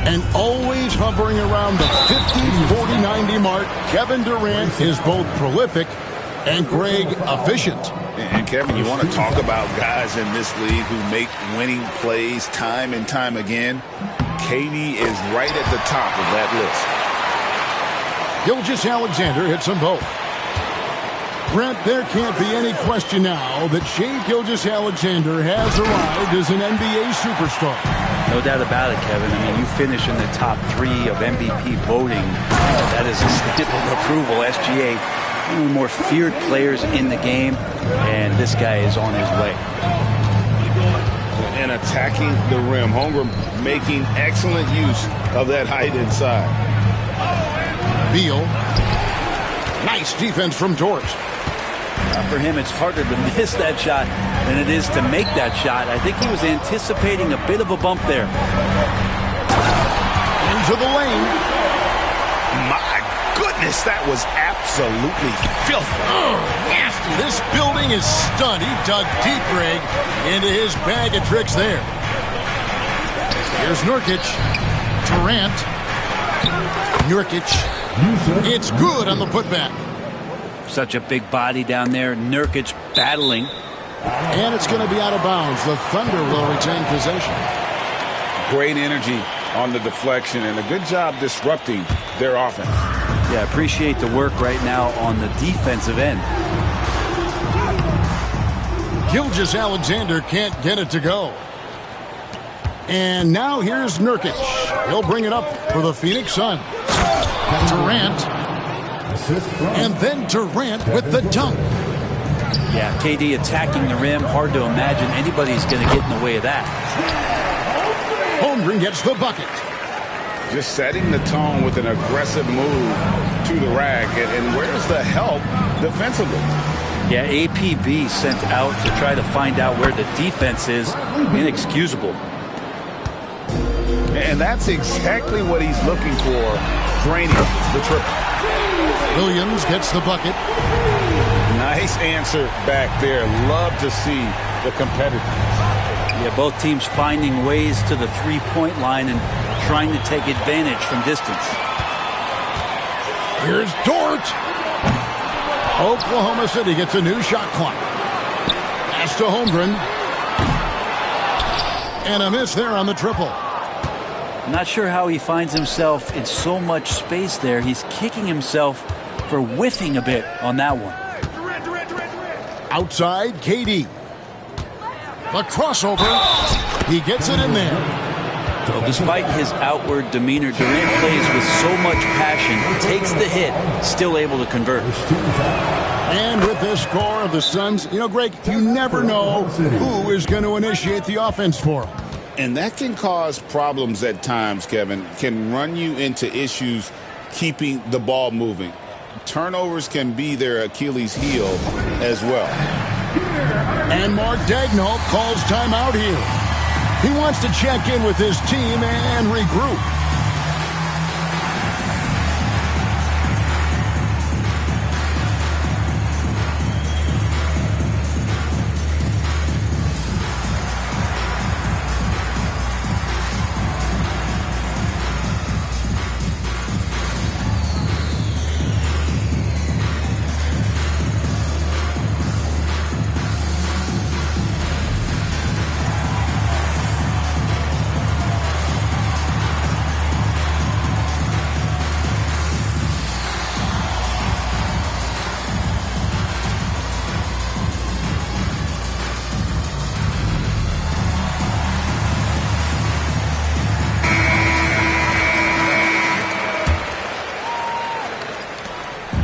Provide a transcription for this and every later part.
And always hovering around the 50, 40, 90 mark, Kevin Durant is both prolific and, Greg, efficient. And Kevin, you want to talk about guys in this league who make winning plays time and time again. KD is right at the top of that list. Gilgeous-Alexander hits them both. Brent, there can't be any question now that Shai Gilgeous-Alexander has arrived as an NBA superstar. No doubt about it, Kevin. I mean, you finish in the top 3 of MVP voting. That is a stamp of approval. SGA, one of the more feared players in the game, and this guy is on his way. And attacking the rim. Holmgren making excellent use of that height inside. Beal. Nice defense from George. For him, it's harder to miss that shot than it is to make that shot. I think he was anticipating a bit of a bump there. Into the lane. My goodness, that was absolutely filthy. Nasty. This building is stunned. He dug deep, Greg, into his bag of tricks there. Here's Nurkic. Durant. Nurkic. It's good on the putback. Such a big body down there. Nurkic battling. And it's going to be out of bounds. The Thunder will retain possession. Great energy on the deflection and a good job disrupting their offense. Yeah, appreciate the work right now on the defensive end. Gilgeous-Alexander can't get it to go. And now here's Nurkic. He'll bring it up for the Phoenix Suns. Durant. And then Durant with the dunk. Yeah, KD attacking the rim. Hard to imagine anybody's going to get in the way of that. Holmgren gets the bucket. Just setting the tone with an aggressive move to the rack. And where's the help defensively? Yeah, APB sent out to try to find out where the defense is. Inexcusable. And that's exactly what he's looking for, draining the triple. Williams gets the bucket. Nice answer back there. Love to see the competitiveness. Yeah, both teams finding ways to the three-point line and trying to take advantage from distance. Here's Dort. Oklahoma City gets a new shot clock. Pass to Holmgren. And a miss there on the triple. I'm not sure how he finds himself in so much space there. He's kicking himself for whiffing a bit on that one. Outside, KD. The crossover. He gets it in there. So despite his outward demeanor, Durant plays with so much passion, takes the hit, still able to convert. And with this score of the Suns, you know, Greg, you never know who is going to initiate the offense for them. And that can cause problems at times, Kevin. Can run you into issues keeping the ball moving. Turnovers can be their Achilles heel as well. And Mark Daigneault calls timeout here. He wants to check in with his team and regroup.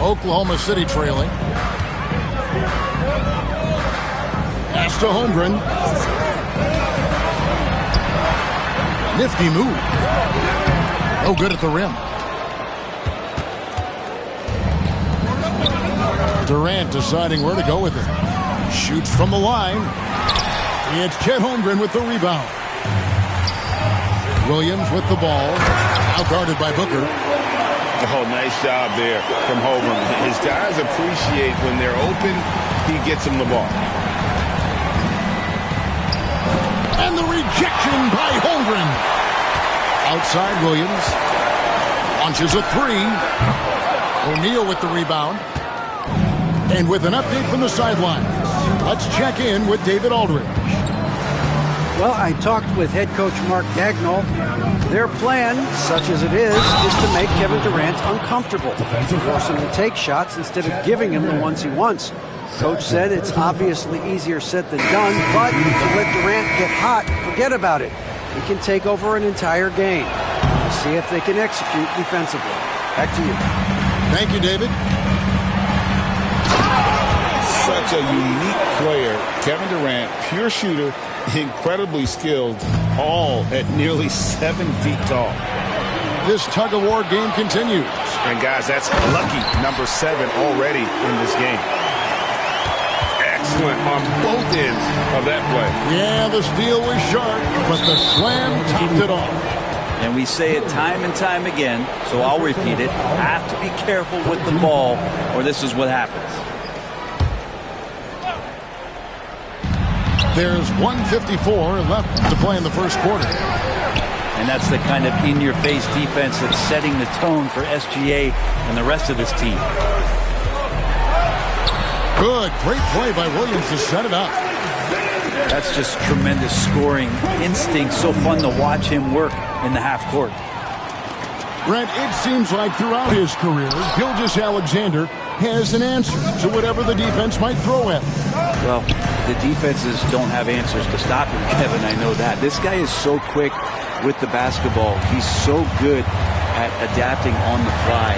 Oklahoma City trailing. Pass to Holmgren. Nifty move. No good at the rim. Durant deciding where to go with it. Shoots from the line. It's Chet Holmgren with the rebound. Williams with the ball. Out guarded by Booker. Oh, nice job there from Holmgren. His guys appreciate when they're open, he gets them the ball. And the rejection by Holmgren. Outside Williams. Launches a three. O'Neal with the rebound. And with an update from the sidelines, let's check in with David Aldridge. Well, I talked with head coach Mark Dagnall. Their plan, such as it is to make Kevin Durant uncomfortable, force him to take shots instead of giving him the ones he wants. Coach said it's obviously easier said than done, but if you let Durant get hot, forget about it. He can take over an entire game. We'll see if they can execute defensively. Back to you. Thank you, David. Such a unique player. Kevin Durant, pure shooter, incredibly skilled, all at nearly 7 feet tall. This tug-of-war game continues. And guys, that's lucky number 7 already in this game. Excellent on both ends of that play. Yeah, the steal was sharp, but the slam topped it off. And we say it time and time again, so I'll repeat it. Have to be careful with the ball, or this is what happens. There's 1:54 left to play in the first quarter. And that's the kind of in-your-face defense that's setting the tone for SGA and the rest of this team. Good, great play by Williams to set it up. That's just tremendous scoring instinct. So fun to watch him work in the half court. Brent, it seems like throughout his career, Gilgeous-Alexander has an answer to whatever the defense might throw at him. Well, the defenses don't have answers to stop him, Kevin. I know that. This guy is so quick with the basketball. He's so good at adapting on the fly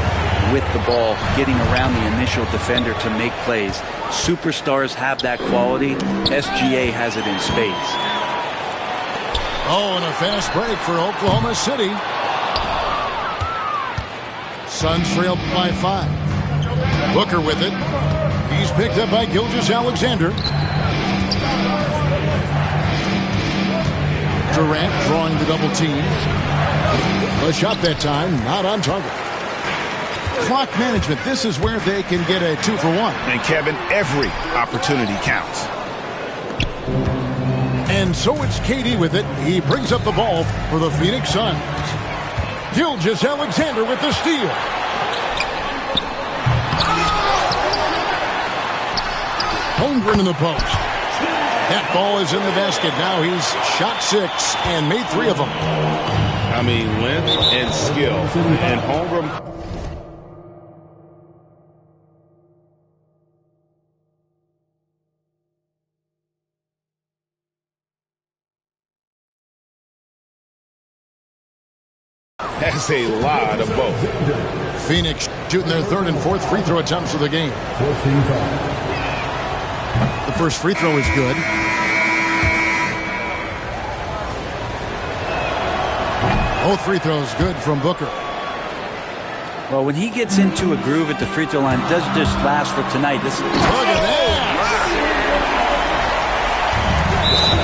with the ball, getting around the initial defender to make plays. Superstars have that quality. SGA has it in spades. Oh, and a fast break for Oklahoma City. Suns trail by 5. Booker with it. He's picked up by Gilgeous-Alexander. Durant drawing the double team. A shot that time, not on target. Clock management, this is where they can get a 2-for-1. And Kevin, every opportunity counts. And so it's KD with it. He brings up the ball for the Phoenix Suns. Gilgeous-Alexander with the steal. Holmgren in the post. That ball is in the basket. Now he's shot 6 and made 3 of them. I mean, length and skill. And Holmgren. That's a lot of both. Phoenix shooting their 3rd and 4th free throw attempts of the game. The first free throw is good. Both free throws good from Booker. Well, when he gets into a groove at the free throw line, it doesn't just last for tonight. Look at that.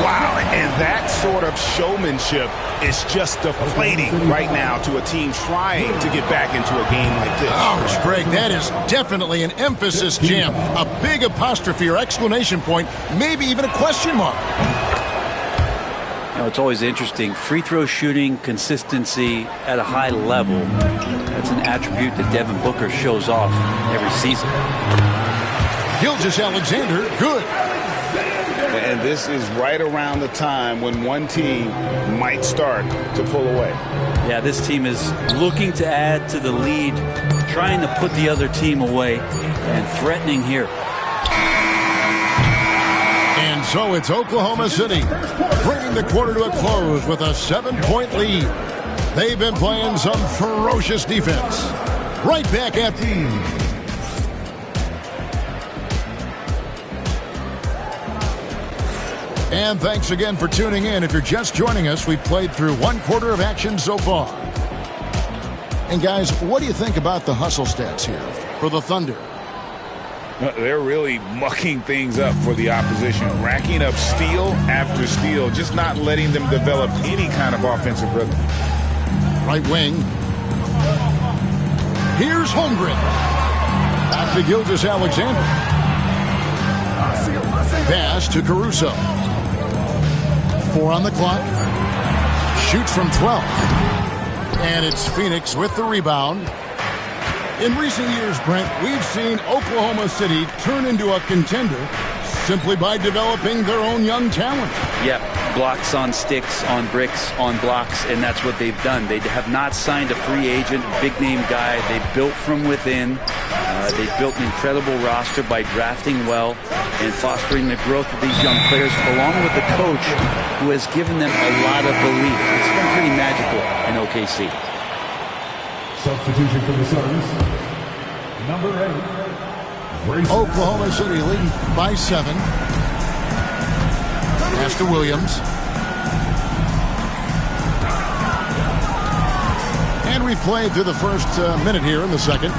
Wow, and that sort of showmanship is just deflating right now to a team trying to get back into a game like this. Oh, Greg, that is definitely an emphasis jam. A big apostrophe or exclamation point, maybe even a question mark. You know, it's always interesting. Free throw shooting, consistency at a high level. That's an attribute that Devin Booker shows off every season. Gilgeous-Alexander, good. And this is right around the time when one team might start to pull away. Yeah, this team is looking to add to the lead, trying to put the other team away, and threatening here. And so it's Oklahoma City bringing the quarter to a close with a 7-point lead. They've been playing some ferocious defense. Right back at the... And thanks again for tuning in. If you're just joining us, we've played through 1 quarter of action so far. And guys, what do you think about the hustle stats here for the Thunder? They're really mucking things up for the opposition, racking up steal after steal, just not letting them develop any kind of offensive rhythm. Right wing. Here's Holmgren. Back to Gilgeous-Alexander. Pass to Caruso. 4 on the clock. Shoots from 12. And it's Phoenix with the rebound. In recent years, Brent, we've seen Oklahoma City turn into a contender simply by developing their own young talent. Yep, blocks on sticks, on bricks, on blocks, and that's what they've done. They have not signed a free agent, big-name guy. They built from within. They built an incredible roster by drafting well and fostering the growth of these young players, along with a coach who has given them a lot of belief. It's been pretty magical in OKC. Substitution for the Suns. Number 8. Oklahoma City leading by 7. Pass to Williams. And we've played through the first minute here in the second.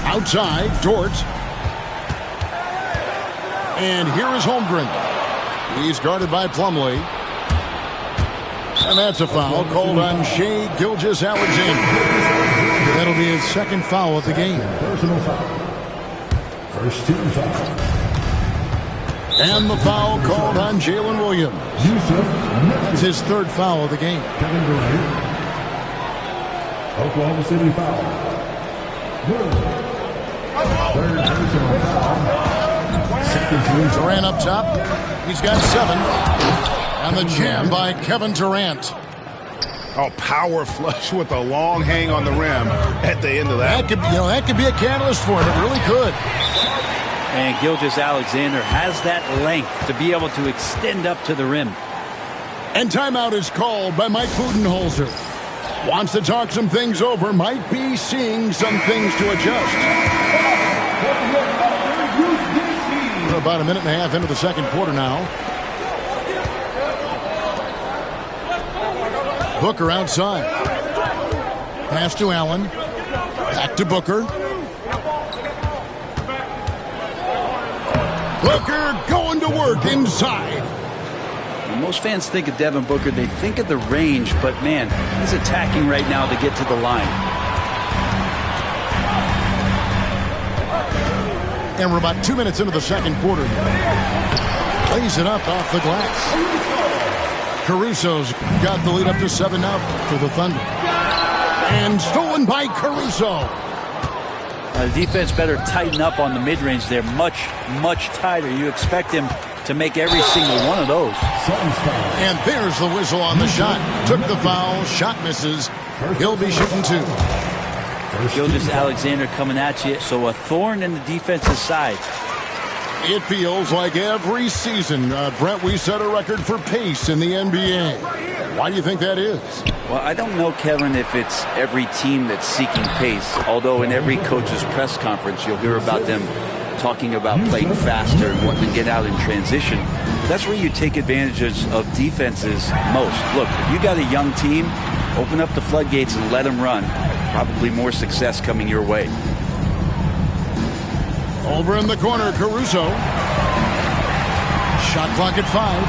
Outside, Dort. And here is Holmgren. He's guarded by Plumlee. And that's a foul called on Shai Gilgeous-Alexander. That'll be his second foul of the game. Personal foul. First team foul. And the foul called on Jalen Williams. That's his third foul of the game. Kevin Durant. Oklahoma City foul. Third personal foul. Second team foul. Durant up top. He's got 7. And the jam by Kevin Durant. Oh, power flush with a long hang on the rim at the end of that. That could be a catalyst for him. It really could. And Gilgeous-Alexander has that length to be able to extend up to the rim. And timeout is called by Mike Budenholzer. Wants to talk some things over. Might be seeing some things to adjust. We're about a minute and a half into the second quarter now. Booker outside. Pass to Allen. Back to Booker. Booker going to work inside. When most fans think of Devin Booker, they think of the range, but man, he's attacking right now to get to the line. And we're about 2 minutes into the second quarter here. Lays it up off the glass. Caruso's got the lead up to 7 now for the Thunder. And stolen by Caruso. The defense better tighten up on the mid-range there. Much, much tighter. You expect him to make every single one of those. And there's the whistle on the shot. Took the foul. Shot misses. He'll be shooting 2. Gilgeous-Alexander coming at you. So a thorn in the defense's side. It feels like every season, Brent, we set a record for pace in the NBA. Why do you think that is? Well, I don't know, Kevin, if it's every team that's seeking pace. Although in every coach's press conference, you'll hear about them talking about playing faster and wanting to get out in transition. That's where you take advantages of defenses most. Look, if you got a young team, open up the floodgates and let them run. Probably more success coming your way. Over in the corner, Caruso. Shot clock at 5.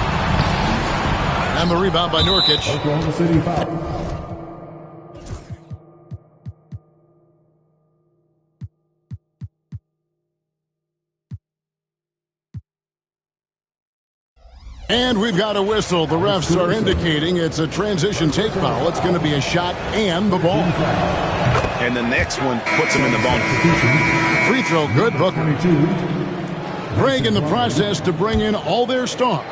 And the rebound by Nurkic. Oklahoma City foul. And we've got a whistle. The refs are indicating it's a transition take foul. It's going to be a shot and the ball. And the next one puts him in the bonus. Free throw, good, Booker. Greg in the process to bring in all their stars.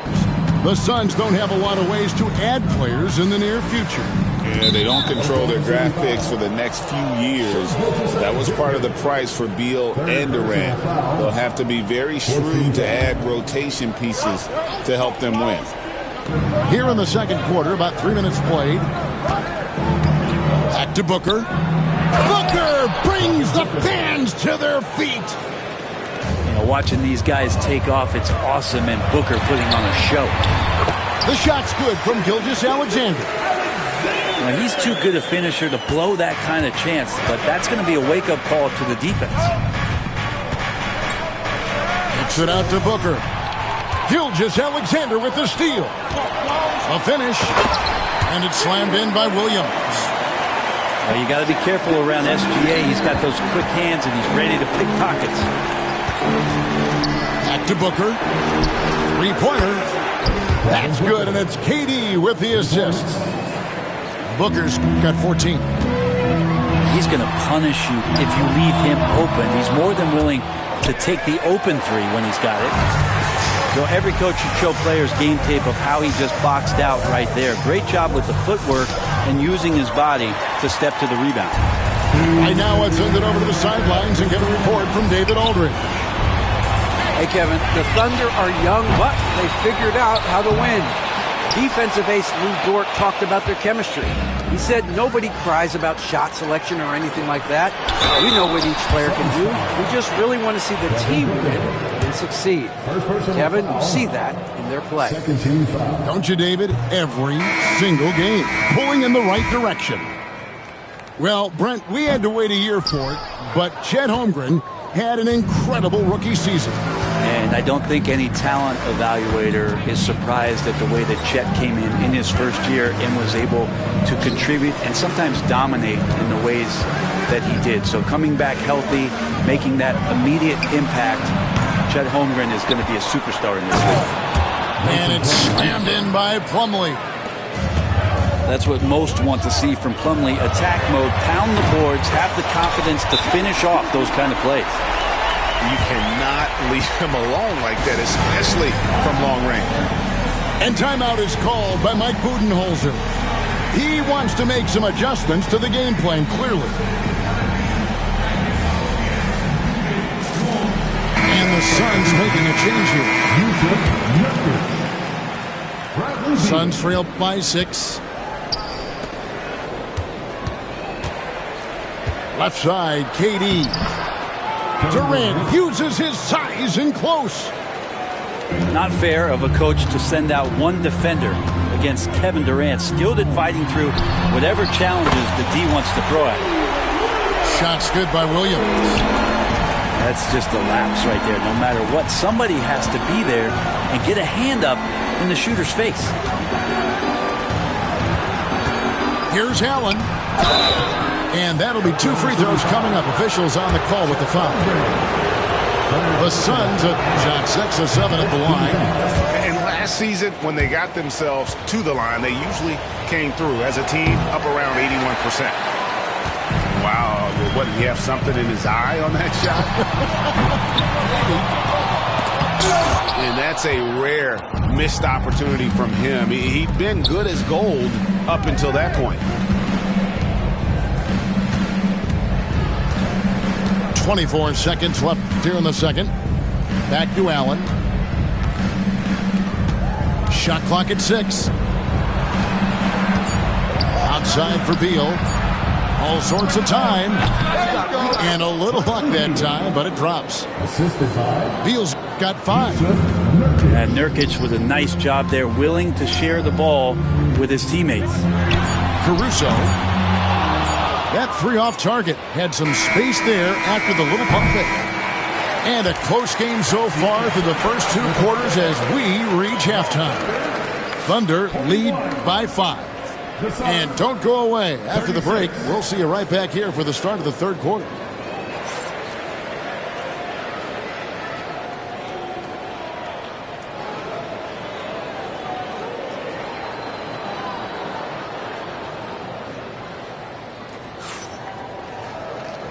The Suns don't have a lot of ways to add players in the near future. Yeah, they don't control their draft picks for the next few years. That was part of the price for Beal and Durant. They'll have to be very shrewd to add rotation pieces to help them win. Here in the second quarter, about 3 minutes played. Back to Booker. Booker brings the fans to their feet. You know, watching these guys take off, it's awesome, and Booker putting on a show. The shot's good from Gilgeous-Alexander. Now, he's too good a finisher to blow that kind of chance, but that's going to be a wake-up call to the defense. Kicks it out to Booker. Gilgeous-Alexander with the steal. A finish, and it's slammed in by Williams. Well, you got to be careful around SGA. He's got those quick hands, and he's ready to pick pockets. Back to Booker. Three-pointer. That's good, and it's KD with the assist. Booker's got 14. He's going to punish you if you leave him open. He's more than willing to take the open three when he's got it. So every coach should show players game tape of how he just boxed out right there. Great job with the footwork and using his body to step to the rebound. Right now, let's send it over to the sidelines and get a report from David Aldridge. Hey, Kevin, the Thunder are young, but they figured out how to win. Defensive ace Lou Dort talked about their chemistry. He said nobody cries about shot selection or anything like that. We know what each player can do. We just really want to see the team win and succeed. Kevin, you see that in their play. Don't you, David? Every single game, pulling in the right direction. Well, Brent, we had to wait a year for it, but Chet Holmgren had an incredible rookie season. And I don't think any talent evaluator is surprised at the way that Chet came in his first year and was able to contribute and sometimes dominate in the ways that he did. So coming back healthy, making that immediate impact, Chet Holmgren is going to be a superstar in this league. And it's slammed in by Plumlee. That's what most want to see from Plumlee. Attack mode, pound the boards, have the confidence to finish off those kind of plays. You cannot leave him alone like that, especially from long range. And timeout is called by Mike Budenholzer. He wants to make some adjustments to the game plan, clearly. And the Suns making a change here. Suns trail by 6. Left side, KD. Durant uses his size in close. Not fair of a coach to send out one defender against Kevin Durant, skilled at fighting through whatever challenges the D wants to throw at him. Shots good by Williams. That's just a lapse right there. No matter what, somebody has to be there and get a hand up in the shooter's face. Here's Allen. And that'll be 2 free throws coming up. Officials on the call with the foul. The Suns shot 6 of 7 at the line. And last season, when they got themselves to the line, they usually came through as a team up around 81%. Wow, what, did he have something in his eye on that shot? And that's a rare missed opportunity from him. He'd been good as gold up until that point. 24 seconds left here in the second. Back to Allen. Shot clock at 6. Outside for Beal. All sorts of time. And a little luck that time, but it drops. Beal's got 5. And Nurkic with a nice job there, willing to share the ball with his teammates. Caruso. That 3 off target. Had some space there after the little pump fake. And a close game so far through the first 2 quarters as we reach halftime. Thunder lead by 5. And don't go away. After the break, we'll see you right back here for the start of the third quarter.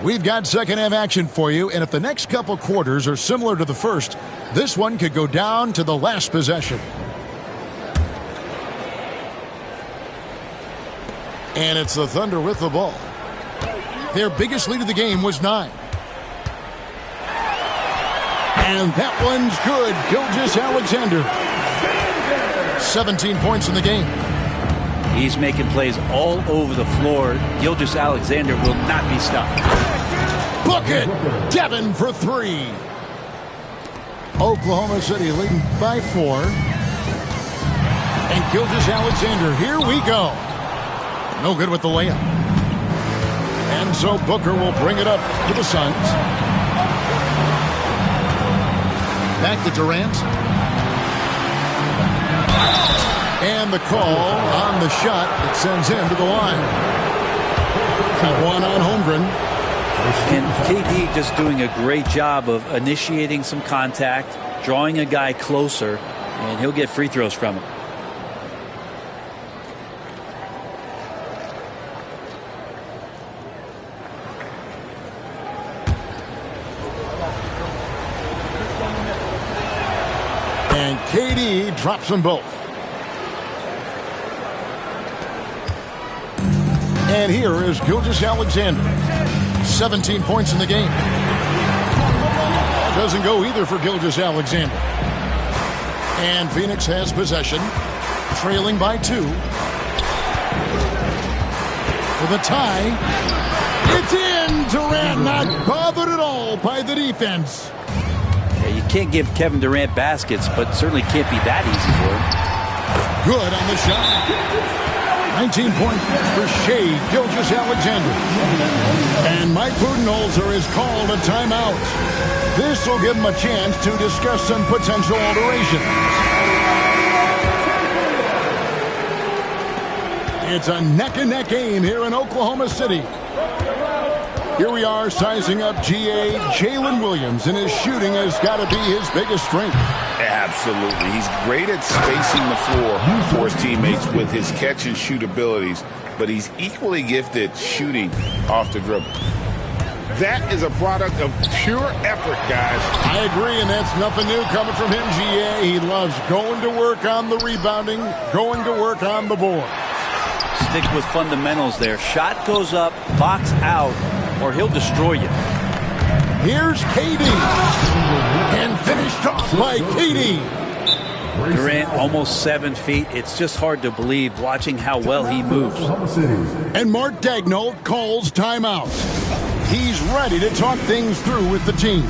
We've got second half action for you, and if the next couple quarters are similar to the first, this one could go down to the last possession. And it's the Thunder with the ball. Their biggest lead of the game was 9. And that one's good. Gilgeous-Alexander. 17 points in the game. He's making plays all over the floor. Gilgeous-Alexander will not be stopped. Book it! Devin for 3. Oklahoma City leading by 4. And Gilgeous-Alexander, here we go. No good with the layup. And so Booker will bring it up to the Suns. Back to Durant. And the call on the shot that sends him to the line. One on Holmgren. And KD just doing a great job of initiating some contact, drawing a guy closer, and he'll get free throws from it. KD drops them both. And here is Gilgeous-Alexander. 17 points in the game. That doesn't go either for Gilgeous-Alexander. And Phoenix has possession, trailing by 2. For the tie. It's in! Durant not bothered at all by the defense. Yeah, you can't give Kevin Durant baskets, but certainly can't be that easy for him. Good on the shot. 19 points for Shai Gilgeous-Alexander. And Mike Budenholzer has called a timeout. This will give him a chance to discuss some potential alterations. It's a neck-and-neck game here in Oklahoma City. Here we are sizing up GA Jalen Williams, and his shooting has got to be his biggest strength. Absolutely. He's great at spacing the floor for his teammates with his catch-and-shoot abilities, but he's equally gifted shooting off the dribble. That is a product of pure effort, guys. I agree, and that's nothing new coming from him, GA. He loves going to work on the rebounding, going to work on the board. Stick with fundamentals there. Shot goes up, box out, or he'll destroy you. Here's KD. And finished off by KD. Durant almost 7 feet. It's just hard to believe watching how well he moves. And Mark Daigneault calls timeout. He's ready to talk things through with the team.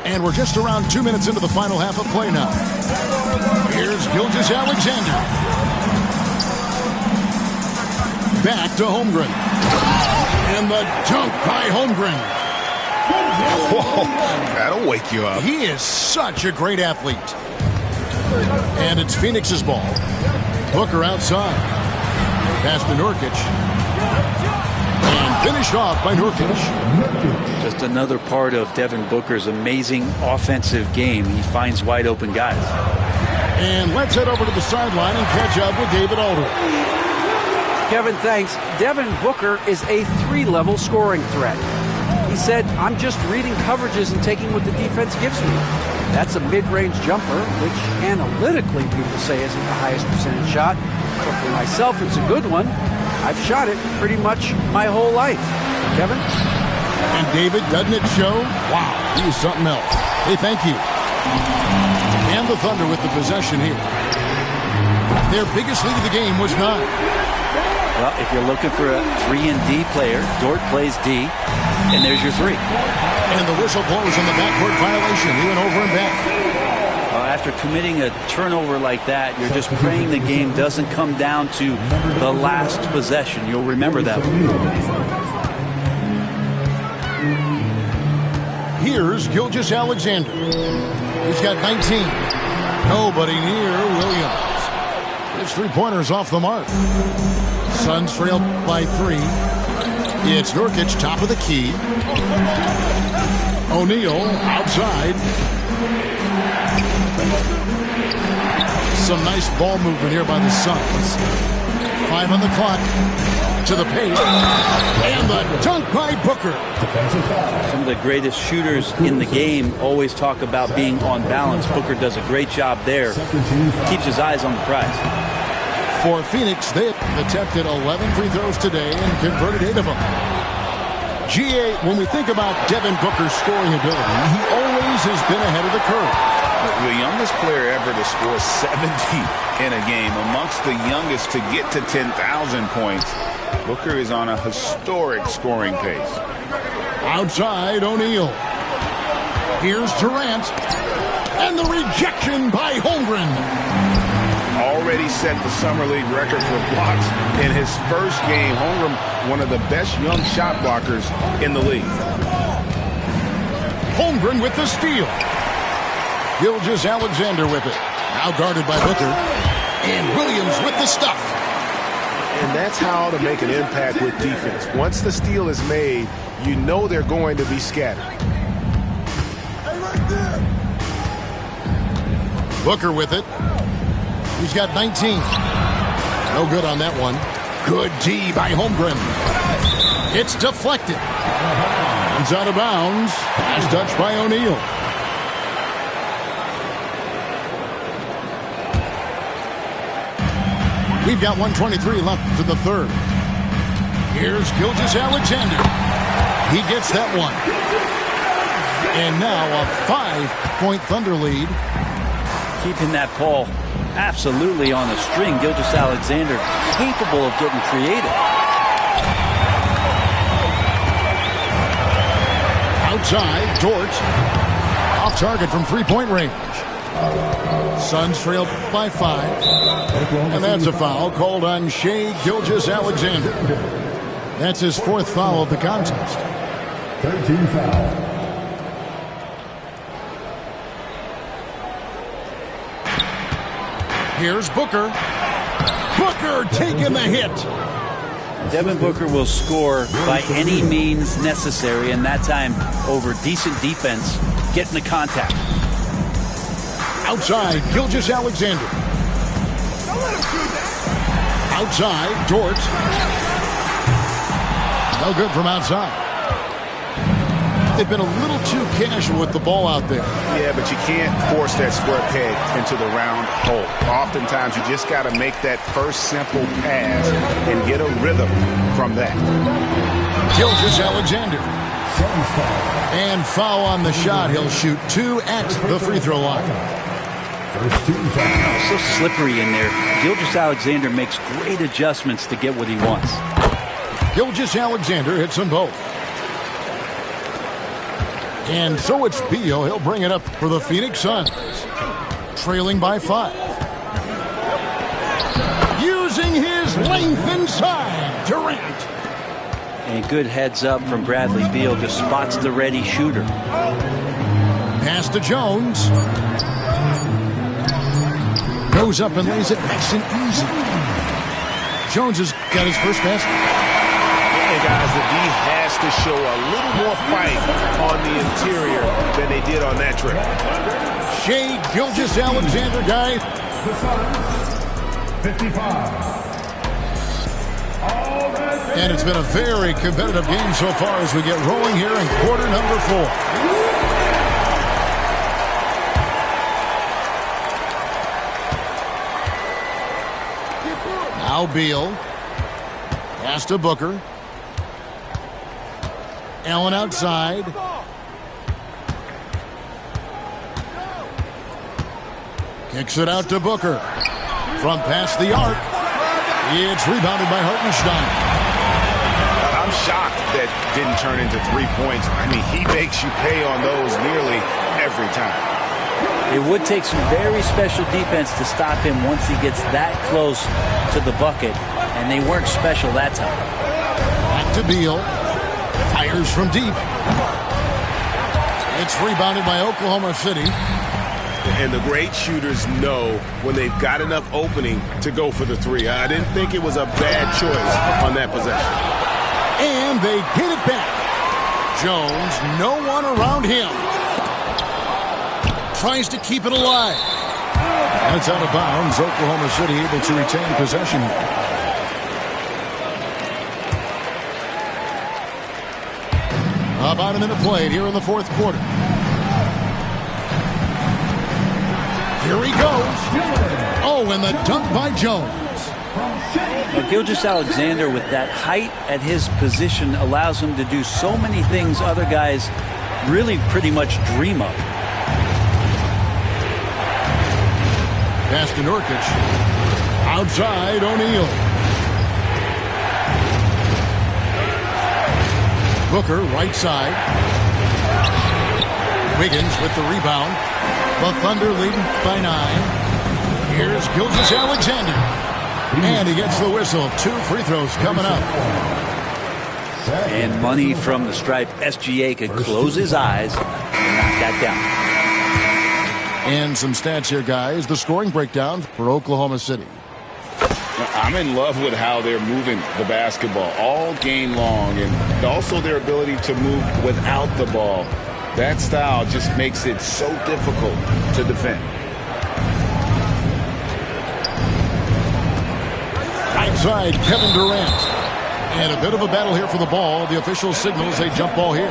And we're just around 2 minutes into the final half of play now. Here's Gilgeous-Alexander. Back to Holmgren. And the dunk by Holmgren. Whoa, that'll wake you up. He is such a great athlete. And it's Phoenix's ball. Booker outside. Pass to Nurkic. And finished off by Nurkic. Just another part of Devin Booker's amazing offensive game. He finds wide open guys. And let's head over to the sideline and catch up with David Aldridge. Kevin, thanks. Devin Booker is a 3-level scoring threat. He said, I'm just reading coverages and taking what the defense gives me. That's a mid-range jumper, which analytically people say isn't the highest percentage shot. But for myself, it's a good one. I've shot it pretty much my whole life. Kevin? And David, doesn't it show? Wow, he's something else. Hey, thank you. And the Thunder with the possession here. Their biggest lead of the game was 9. Well, if you're looking for a 3-and-D player, Dort plays D, and there's your 3. And the whistle blows on the backcourt violation. He went over and back. After committing a turnover like that, you're just praying the game doesn't come down to the last possession. You'll remember that one. Here's Gilgeous-Alexander. He's got 19. Nobody near Williams. His three-pointer's off the mark. Suns trailed by 3. It's Nurkic, top of the key. O'Neal outside. Some nice ball movement here by the Suns. 5 on the clock. To the paint. And the dunk by Booker. Some of the greatest shooters in the game always talk about being on balance. Booker does a great job there. Keeps his eyes on the prize. For Phoenix, they attempted 11 free throws today and converted 8 of them. GA, when we think about Devin Booker's scoring ability, he always has been ahead of the curve. The youngest player ever to score 70 in a game, amongst the youngest to get to 10,000 points. Booker is on a historic scoring pace. Outside, O'Neal. Here's Durant. And the rejection by Holmgren. Already set the Summer League record for blocks in his first game. Holmgren, one of the best young shot blockers in the league. Holmgren with the steal. Gilgeous-Alexander with it. Now guarded by Booker. And Williams with the stuff. And that's how to make an impact with defense. Once the steal is made, you know they're going to be scattered. Booker with it. He's got 19. No good on that one. Good D by Holmgren. It's deflected. It's out of bounds. As touched by O'Neal. We've got 1:23 left for the third. Here's Gilgeous-Alexander. He gets that one. And now a 5-point Thunder lead. Keeping that ball absolutely on the string. Gilgeous-Alexander capable of getting creative. Outside, Dort. Off target from three-point range. Suns trail by 5. And that's a foul called on Shai Gilgeous-Alexander. That's his 4th foul of the contest. 13 foul. Here's Booker. Booker taking the hit. Devin Booker will score by any means necessary, and that time over decent defense, getting the contact. Outside, Gilgeous-Alexander. Outside, Dort. No good from outside. They've been a little too casual with the ball out there. Yeah, but you can't force that square peg into the round hole. Oftentimes, you just got to make that first simple pass and get a rhythm from that. Gilgeous-Alexander. And foul on the shot. He'll shoot 2 at the free throw line. First team foul. So slippery in there. Gilgeous-Alexander makes great adjustments to get what he wants. Gilgeous-Alexander hits them both. And so it's Beal. He'll bring it up for the Phoenix Suns. Trailing by 5. Using his length inside, Durant. And good heads up from Bradley Beal. Just spots the ready shooter. Pass to Jones. Goes up and lays it nice and easy. Jones has got his first basket. Hey guys, the D has to show a little more fight on the interior than they did on that trip. Shai Gilgeous-Alexander, guys. The Suns, 55. And it's been a very competitive game so far as we get rolling here in quarter number 4. Now Beal. Pass to Booker. Allen outside. Kicks it out to Booker. From past the arc. It's rebounded by Hartenstein. I'm shocked that didn't turn into 3 points. I mean, he makes you pay on those nearly every time. It would take some very special defense to stop him once he gets that close to the bucket, and they weren't special that time. Back to Beal. Fires from deep. It's rebounded by Oklahoma City. And the great shooters know when they've got enough opening to go for the 3. I didn't think it was a bad choice on that possession. And they get it back. Jones, no one around him. Tries to keep it alive. And it's out of bounds. Oklahoma City able to retain possession here. About a minute played here in the 4th quarter. Here he goes. Oh, and the dunk by Jones. Gilgeous-Alexander, with that height at his position, allows him to do so many things other guys really pretty much dream of. Pass to Nurkic. Outside, O'Neal. Booker, right side. Wiggins with the rebound. The Thunder leading by 9. Here's Gilgeous-Alexander. And he gets the whistle. 2 free throws coming up. And money from the stripe. SGA could close his eyes and knock that down. And some stats here, guys. The scoring breakdown for Oklahoma City. I'm in love with how they're moving the basketball all game long, and also their ability to move without the ball. That style just makes it so difficult to defend. Right side, Kevin Durant. And a bit of a battle here for the ball. The official signals a jump ball here.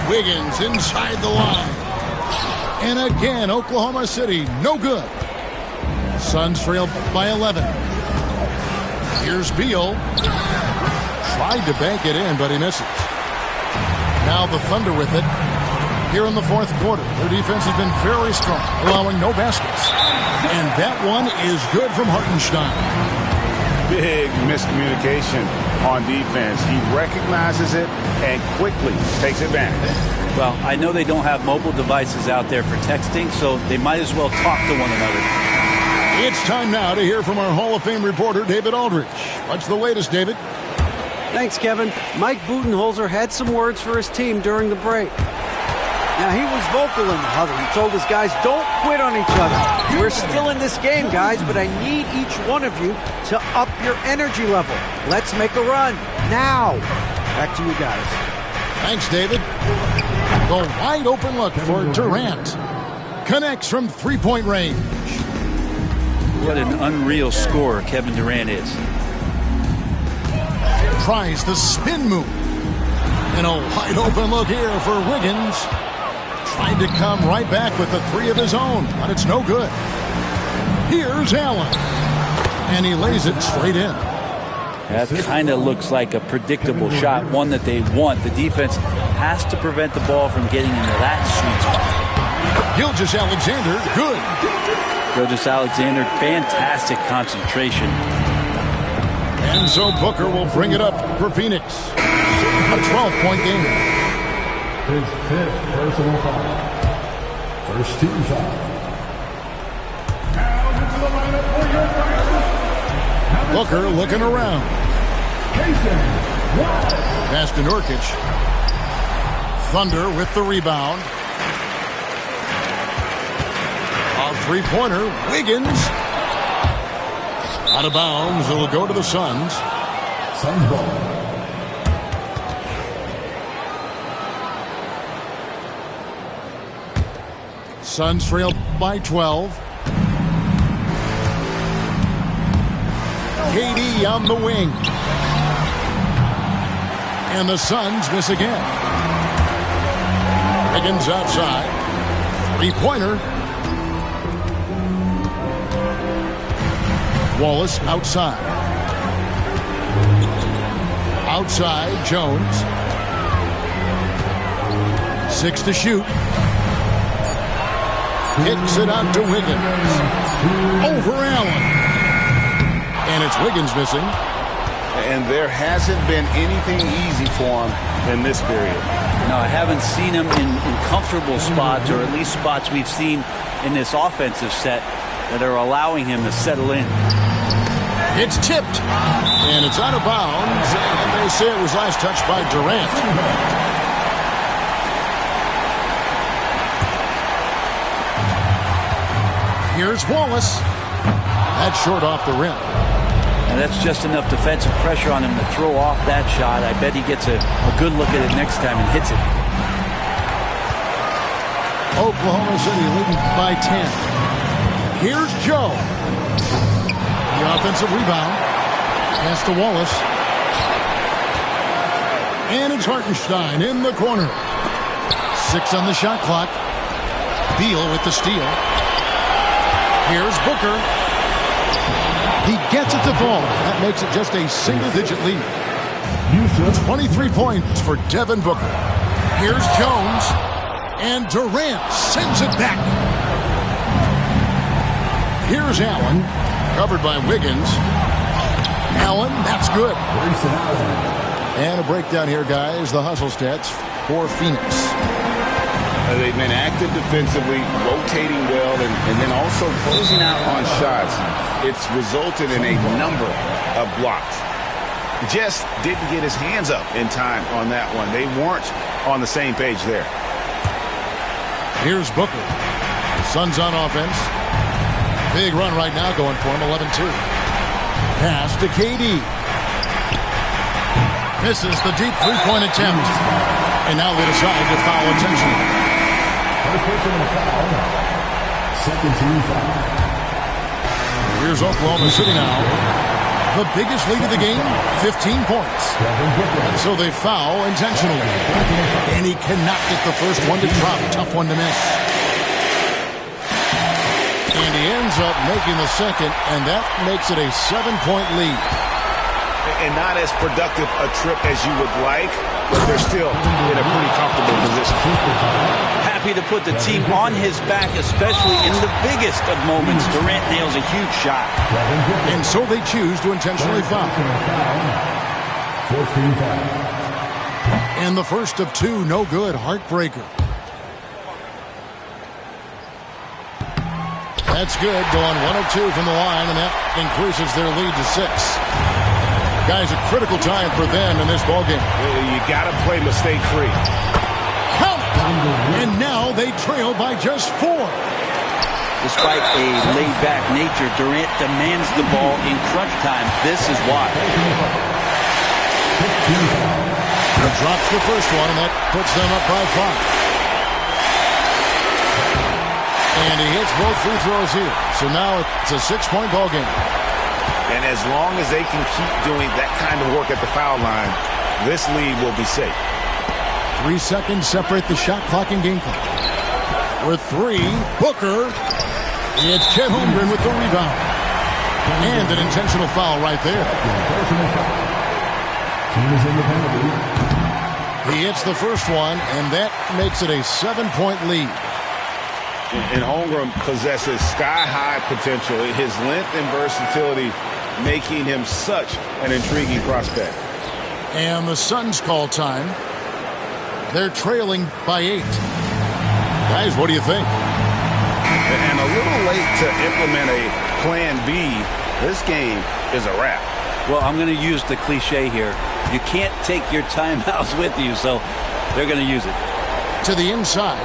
Wiggins inside the line. And again, Oklahoma City, no good. Suns trail by 11. Here's Beal. Tried to bank it in, but he misses. Now the Thunder with it here in the fourth quarter. Their defense has been very strong, allowing no baskets. And that one is good from Hartenstein. Big miscommunication on defense. He recognizes it and quickly takes advantage. Well, I know they don't have mobile devices out there for texting, so they might as well talk to one another. It's time now to hear from our Hall of Fame reporter, David Aldridge. What's the latest, David? Thanks, Kevin. Mike Budenholzer had some words for his team during the break. Now, he was vocal in the huddle. He told his guys, don't quit on each other. We're still in this game, guys, but I need each one of you to up your energy level. Let's make a run now. Back to you guys. Thanks, David. The wide open look for Durant. Connects from three-point range. What an unreal scorer Kevin Durant is. Tries the spin move. And a wide open look here for Wiggins. Trying to come right back with the 3 of his own, but it's no good. Here's Allen. And he lays it straight in. That kind of looks like a predictable shot, one that they want. The defense has to prevent the ball from getting into that sweet spot. Gilgeous-Alexander, good. Gilgeous-Alexander, fantastic concentration. And so Booker will bring it up for Phoenix. A 12-point game. His 5th personal foul. First team foul. Now into the lineup for your practice. Booker looking around. Pass to Nurkic. Thunder with the rebound. A three-pointer. Wiggins. Out of bounds. It'll go to the Suns. Suns ball. Suns trail by 12. KD on the wing. And the Suns miss again. Wiggins outside. Three-pointer. Wallace outside. Outside, Jones. 6 to shoot. Kicks it out to Wiggins. Over Allen. And it's Wiggins missing. And there hasn't been anything easy for him in this period. No, I haven't seen him in comfortable spots, or at least spots we've seen in this offensive set that are allowing him to settle in. It's tipped. And it's out of bounds. And they say it was last touched by Durant. Here's Wallace. That's short off the rim. And that's just enough defensive pressure on him to throw off that shot. I bet he gets a good look at it next time and hits it. Oklahoma City leading by 10. Here's Joe. The offensive rebound. Pass to Wallace. And it's Hartenstein in the corner. 6 on the shot clock. Beal with the steal. Here's Booker. He gets it to fall. That makes it just a single-digit lead. 23 points for Devin Booker. Here's Jones. And Durant sends it back. Here's Allen. Covered by Wiggins. Allen, that's good. And a breakdown here, guys. The hustle stats for Phoenix. They've been active defensively, rotating well, and then also closing out on shots. It's resulted in a number of blocks. Just didn't get his hands up in time on that one. They weren't on the same page there. Here's Booker. The Suns on offense. Big run right now going for him, 11-2. Pass to KD. Misses the deep three-point attempt. And now they decide to foul intentionally. Second team foul. Here's Oklahoma City now. The biggest lead of the game, 15 points. And so they foul intentionally. And he cannot get the first one to drop. Tough one to miss. And he ends up making the second, and that makes it a 7-point lead. And not as productive a trip as you would like, but they're still in a pretty comfortable position. Happy to put the team on his back, especially in the biggest of moments. Durant nails a huge shot. And so they choose to intentionally foul. And the first of two, no good, heartbreaker. That's good, going 1 of 2 from the line, and that increases their lead to 6. Guys, a critical time for them in this ballgame. You got to play mistake-free. Count! And now they trail by just 4. Despite a laid-back nature, Durant demands the ball in crunch time. This is why. He drops the first one, and that puts them up by 5. And he hits both free throws here. So now it's a 6-point ball game. And as long as they can keep doing that kind of work at the foul line, this lead will be safe. 3 seconds separate the shot clock and game clock. With 3, Booker. It's Chet Holmgren with the rebound. And an intentional foul right there. He hits the first one, and that makes it a 7-point lead. And Holmgren possesses sky-high potential. His length and versatility making him such an intriguing prospect. And the Suns call time. They're trailing by 8. Guys, what do you think? And a little late to implement a plan B. This game is a wrap. Well, I'm going to use the cliche here. You can't take your timeouts with you, so they're going to use it. To the inside.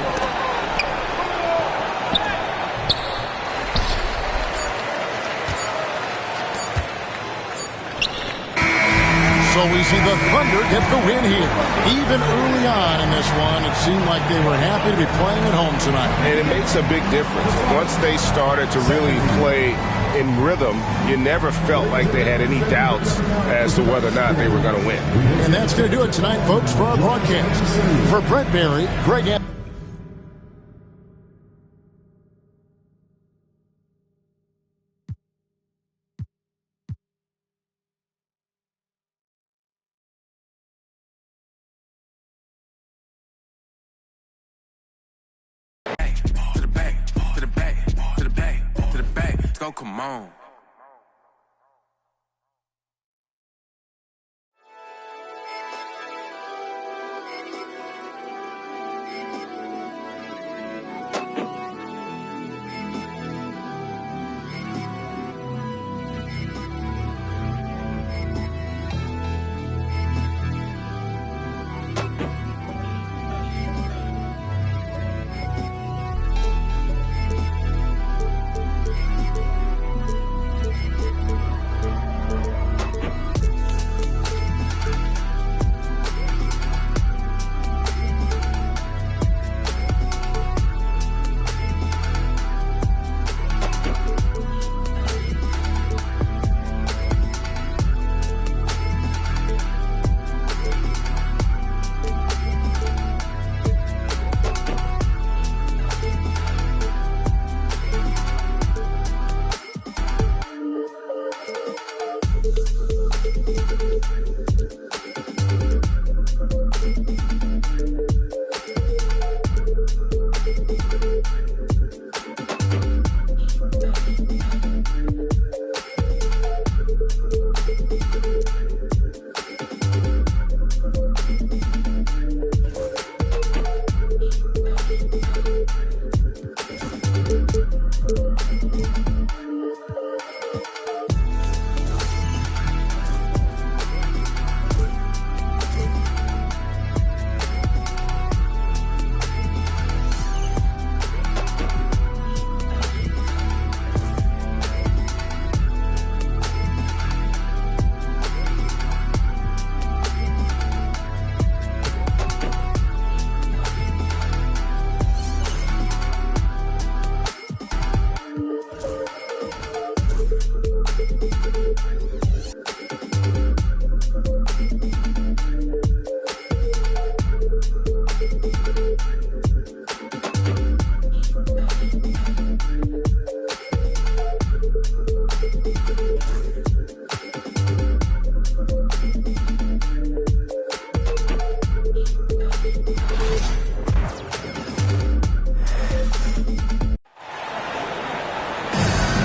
So we see the Thunder get the win here. Even early on in this one, it seemed like they were happy to be playing at home tonight. And it makes a big difference. Once they started to really play in rhythm, you never felt like they had any doubts as to whether or not they were going to win. And that's going to do it tonight, folks, for our broadcast. For Brett Barry, Greg Go, come on.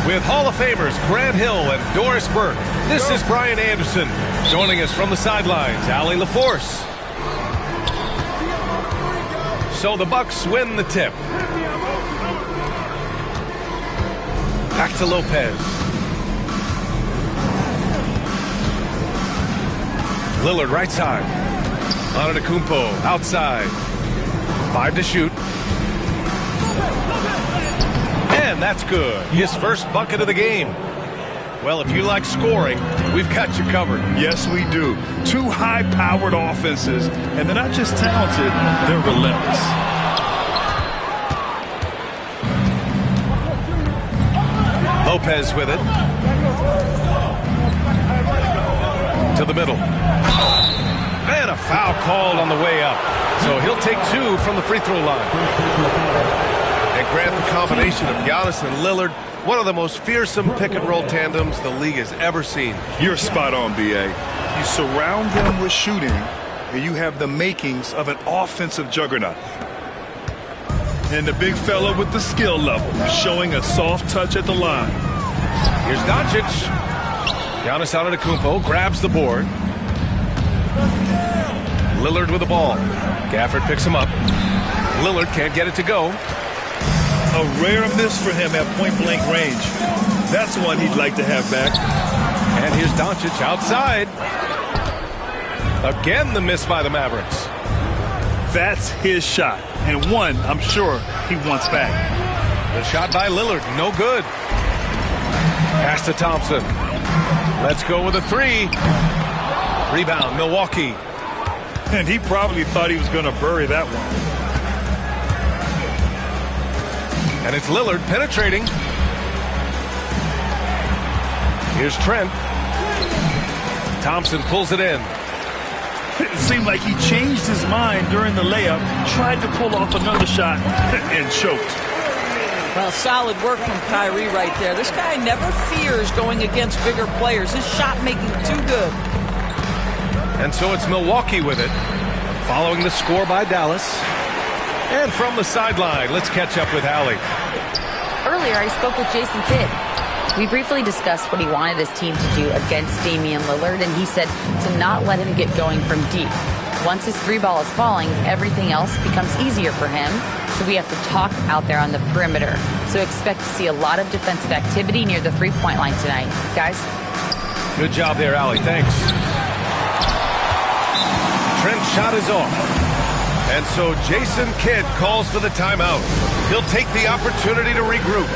With Hall of Famers Grant Hill and Doris Burke, this is Brian Anderson. Joining us from the sidelines, Allie LaForce. So the Bucks win the tip. Back to Lopez. Lillard right side. Antetokounmpo outside. 5 to shoot. And that's good. His first bucket of the game. Well, if you like scoring, we've got you covered. Yes, we do. 2 high-powered offenses, and they're not just talented, they're relentless. Lopez with it. To the middle. And a foul called on the way up. So he'll take 2 from the free throw line. And Grant, the combination of Giannis and Lillard, one of the most fearsome pick-and-roll tandems the league has ever seen. You're spot on, B.A. You surround them with shooting, and you have the makings of an offensive juggernaut. And the big fella with the skill level, showing a soft touch at the line. Here's Doncic. Giannis Antetokounmpo grabs the board. Lillard with the ball. Gafford picks him up. Lillard can't get it to go. A rare miss for him at point-blank range. That's one he'd like to have back. And here's Doncic outside. Again, the miss by the Mavericks. That's his shot, and one I'm sure he wants back. The shot by Lillard, no good. Pass to Thompson. Let's go with a 3. Rebound, Milwaukee. And he probably thought he was going to bury that one. And it's Lillard penetrating. Here's Trent. Thompson pulls it in. It seemed like he changed his mind during the layup, tried to pull off another shot, and choked. Well, solid work from Kyrie right there. This guy never fears going against bigger players. His shot making too good. And so it's Milwaukee with it, following the score by Dallas. And from the sideline, let's catch up with Allie. Earlier, I spoke with Jason Kidd. We briefly discussed what he wanted his team to do against Damian Lillard, and he said to not let him get going from deep. Once his 3 ball is falling, everything else becomes easier for him, so we have to talk out there on the perimeter. So expect to see a lot of defensive activity near the 3-point line tonight. Guys? Good job there, Allie. Thanks. Trent's shot is off. And so Jason Kidd calls for the timeout. He'll take the opportunity to regroup.